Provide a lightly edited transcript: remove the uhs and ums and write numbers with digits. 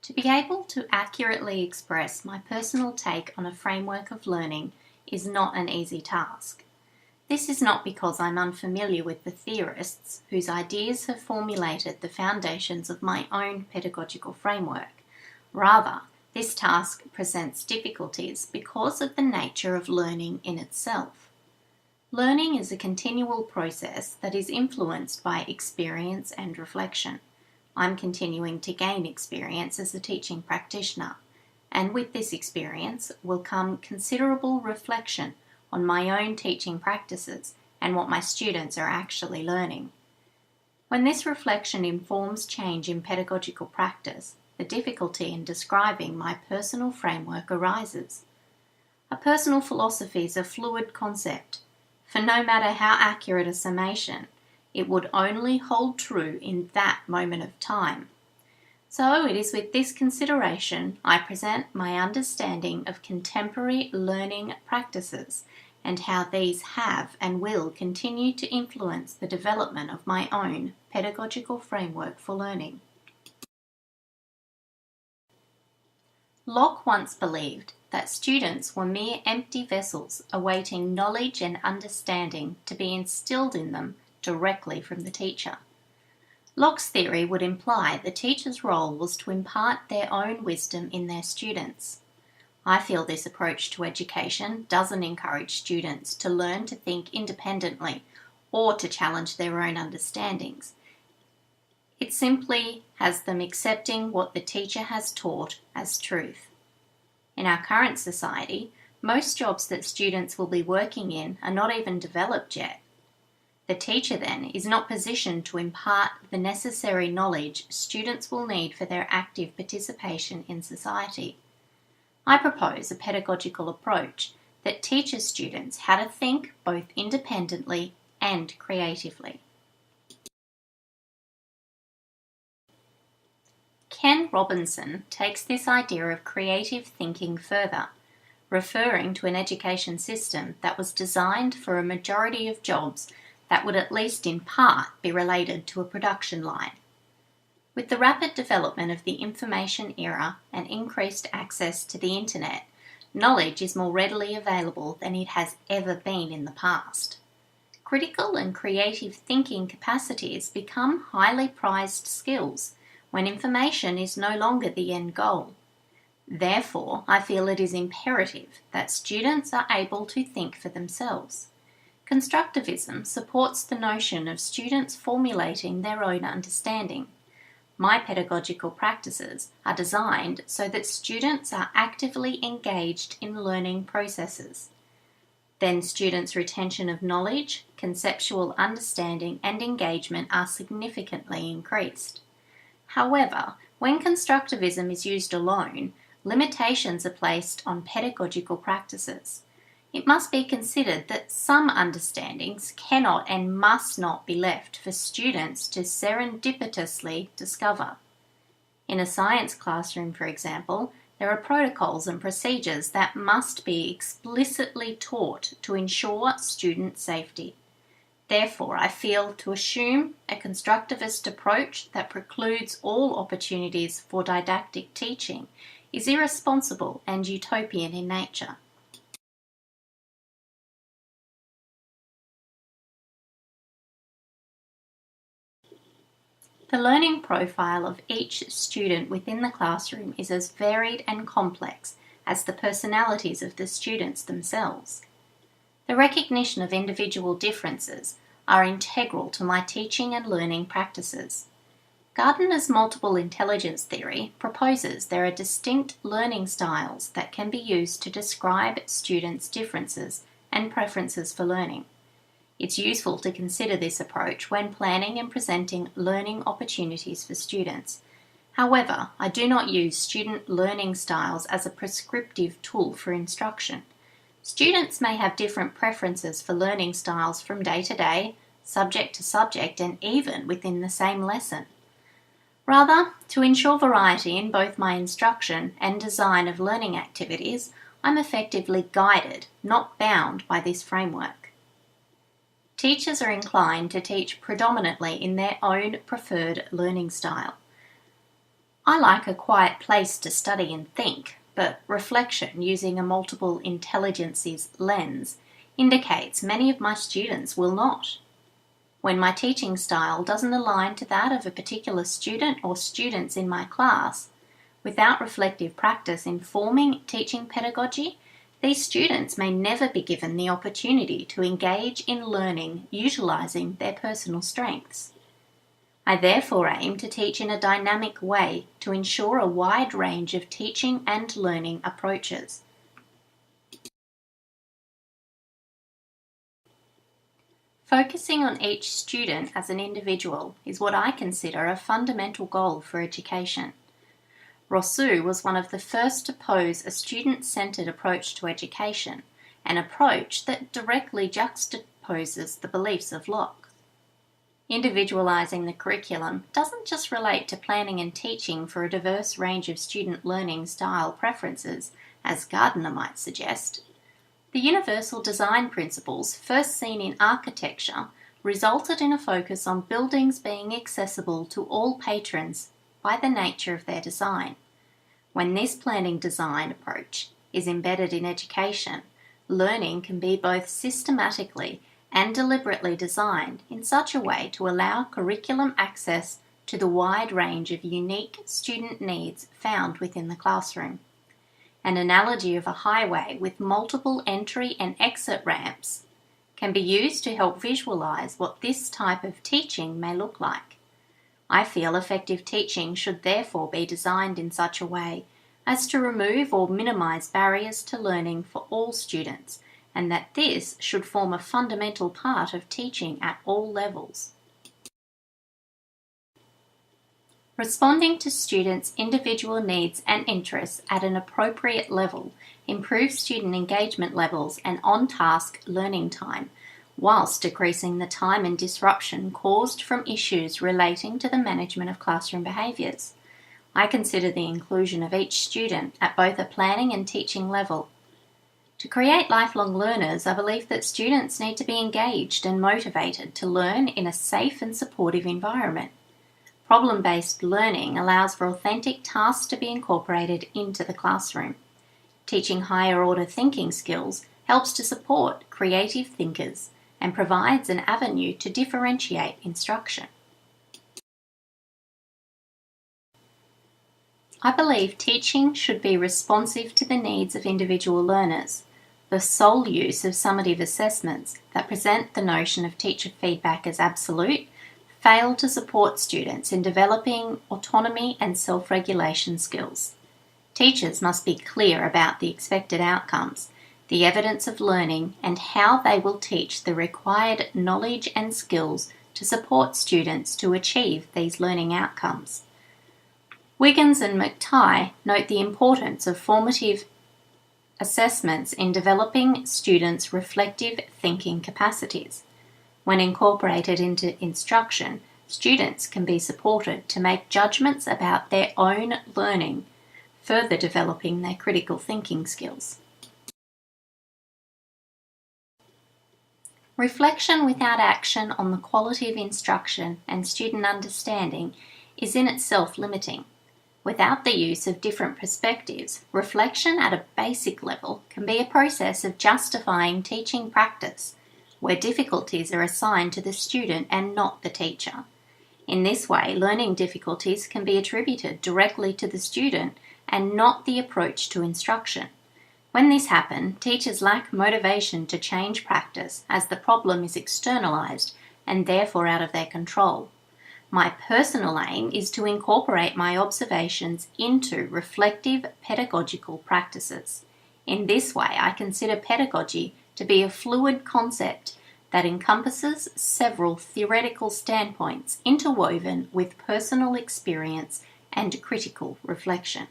To be able to accurately express my personal take on a framework of learning is not an easy task. This is not because I'm unfamiliar with the theorists whose ideas have formulated the foundations of my own pedagogical framework. Rather, this task presents difficulties because of the nature of learning in itself. Learning is a continual process that is influenced by experience and reflection. I'm continuing to gain experience as a teaching practitioner, and with this experience will come considerable reflection on my own teaching practices and what my students are actually learning. When this reflection informs change in pedagogical practice, the difficulty in describing my personal framework arises. A personal philosophy is a fluid concept, for no matter how accurate a summation, it would only hold true in that moment of time. So it is with this consideration I present my understanding of contemporary learning practices and how these have and will continue to influence the development of my own pedagogical framework for learning. Locke once believed that students were mere empty vessels awaiting knowledge and understanding to be instilled in them directly from the teacher. Locke's theory would imply the teacher's role was to impart their own wisdom in their students. I feel this approach to education doesn't encourage students to learn to think independently or to challenge their own understandings. It simply has them accepting what the teacher has taught as truth. In our current society, most jobs that students will be working in are not even developed yet. The teacher, then, is not positioned to impart the necessary knowledge students will need for their active participation in society. I propose a pedagogical approach that teaches students how to think both independently and creatively. Ken Robinson takes this idea of creative thinking further, referring to an education system that was designed for a majority of jobs that would at least in part be related to a production line. With the rapid development of the information era and increased access to the internet, knowledge is more readily available than it has ever been in the past. Critical and creative thinking capacities become highly prized skills when information is no longer the end goal. Therefore, I feel it is imperative that students are able to think for themselves. Constructivism supports the notion of students formulating their own understanding. My pedagogical practices are designed so that students are actively engaged in learning processes. Then students' retention of knowledge, conceptual understanding and engagement are significantly increased. However, when constructivism is used alone, limitations are placed on pedagogical practices. It must be considered that some understandings cannot and must not be left for students to serendipitously discover. In a science classroom, for example, there are protocols and procedures that must be explicitly taught to ensure student safety. Therefore, I feel to assume a constructivist approach that precludes all opportunities for didactic teaching is irresponsible and utopian in nature. The learning profile of each student within the classroom is as varied and complex as the personalities of the students themselves. The recognition of individual differences are integral to my teaching and learning practices. Gardner's multiple intelligence theory proposes there are distinct learning styles that can be used to describe students' differences and preferences for learning. It's useful to consider this approach when planning and presenting learning opportunities for students. However, I do not use student learning styles as a prescriptive tool for instruction. Students may have different preferences for learning styles from day to day, subject to subject, and even within the same lesson. Rather, to ensure variety in both my instruction and design of learning activities, I'm effectively guided, not bound by this framework. Teachers are inclined to teach predominantly in their own preferred learning style. I like a quiet place to study and think, but reflection using a multiple intelligences lens indicates many of my students will not. When my teaching style doesn't align to that of a particular student or students in my class, without reflective practice informing teaching pedagogy, these students may never be given the opportunity to engage in learning utilising their personal strengths. I therefore aim to teach in a dynamic way to ensure a wide range of teaching and learning approaches. Focusing on each student as an individual is what I consider a fundamental goal for education. Rousseau was one of the first to pose a student-centred approach to education, an approach that directly juxtaposes the beliefs of Locke. Individualising the curriculum doesn't just relate to planning and teaching for a diverse range of student learning style preferences, as Gardner might suggest. The universal design principles, first seen in architecture, resulted in a focus on buildings being accessible to all patrons by the nature of their design. When this planning design approach is embedded in education, learning can be both systematically and deliberately designed in such a way to allow curriculum access to the wide range of unique student needs found within the classroom. An analogy of a highway with multiple entry and exit ramps can be used to help visualize what this type of teaching may look like. I feel effective teaching should therefore be designed in such a way as to remove or minimize barriers to learning for all students, and that this should form a fundamental part of teaching at all levels. Responding to students' individual needs and interests at an appropriate level improves student engagement levels and on-task learning time, whilst decreasing the time and disruption caused from issues relating to the management of classroom behaviours. I consider the inclusion of each student at both a planning and teaching level. To create lifelong learners, I believe that students need to be engaged and motivated to learn in a safe and supportive environment. Problem-based learning allows for authentic tasks to be incorporated into the classroom. Teaching higher-order thinking skills helps to support creative thinkers and provides an avenue to differentiate instruction. I believe teaching should be responsive to the needs of individual learners. The sole use of summative assessments that present the notion of teacher feedback as absolute fail to support students in developing autonomy and self-regulation skills. Teachers must be clear about the expected outcomes, the evidence of learning, and how they will teach the required knowledge and skills to support students to achieve these learning outcomes. Wiggins and McTighe note the importance of formative assessments in developing students' reflective thinking capacities. When incorporated into instruction, students can be supported to make judgments about their own learning, further developing their critical thinking skills. Reflection without action on the quality of instruction and student understanding is in itself limiting. Without the use of different perspectives, reflection at a basic level can be a process of justifying teaching practice, where difficulties are assigned to the student and not the teacher. In this way, learning difficulties can be attributed directly to the student and not the approach to instruction. When this happens, teachers lack motivation to change practice as the problem is externalized and therefore out of their control. My personal aim is to incorporate my observations into reflective pedagogical practices. In this way, I consider pedagogy to be a fluid concept that encompasses several theoretical standpoints interwoven with personal experience and critical reflection.